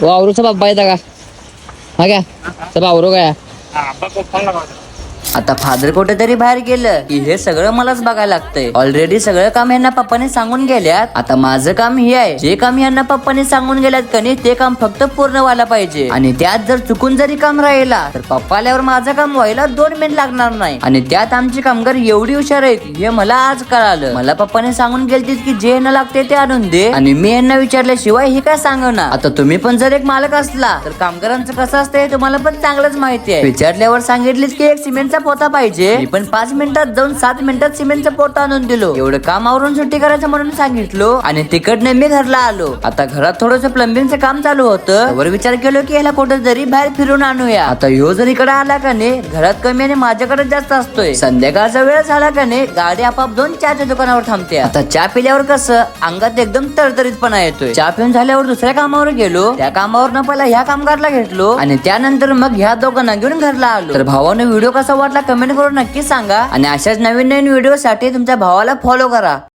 वावरूचा बाप्पा येता का? हा क्या सब आवरो काय? आता फादर कुठेतरी बाहेर गेलं की हे सगळं मलाच बघायला लागतंय. ऑलरेडी सगळं काम यांना पप्पाने सांगून गेल्यात. आता माझं काम हे आहे, जे काम यांना पप्पाने सांगून गेल्यात कनी ते काम फक्त पूर्ण व्हायला पाहिजे. आणि त्यात जर चुकून जरी काम राहिला तर पप्पा आल्यावर माझं काम व्हायला 2 मिनिट लागणार नाही. आणि त्यात आमची कामगार एवढी हुशार आहेत हे मला आज कळालं. मला पप्पाने सांगून गेलतीत की जे यांना लागते ते आणून दे, आणि मी यांना विचारल्याशिवाय हे काय सांगणार. आता तुम्ही पण जर एक मालक असला तर कामगारांचं कसं असतंय तुम्हाला पण चांगलंच माहिती आहे. विचारल्यावर सांगितलीच की एक सिमेंटचा पोता पाहिजे. मी पण 5 मिनिटात जाऊन 7 मिनिटात सिमेंटचा पोता आणून दिलो. एवढं काम आवरून सुट्टी करायचं म्हणून सांगितलो आणि तिकडनं मी घरला आलो. आता घरात थोडंसं प्लंबिंगचं काम चालू होतं. वर विचार केलो की याला कुठं जरी बाहेर फिरून आणूया. आता ह्यो जर इकडे आला का नाही घरात कमी आणि माझ्याकडे जास्त असतोय. संध्याकाळचा वेळ झाला का नाही गाडी आपाप 2 चहाच्या दुकानावर थांबते. आता चहा पिल्यावर कसं अंगात एकदम तरतरीतपणा येतोय. चहा पिऊन झाल्यावर दुसऱ्या कामावर गेलो. त्या कामावर पहिला ह्या कामगारला घेतलो आणि त्यानंतर मग ह्या दोघांना घेऊन घरला आलो. तर भावाने व्हिडिओ कसा वाटला कमेंट करून नक्की सांगा. आणि अशाच नवीन व्हिडिओ साठी तुमच्या भावाला फॉलो करा.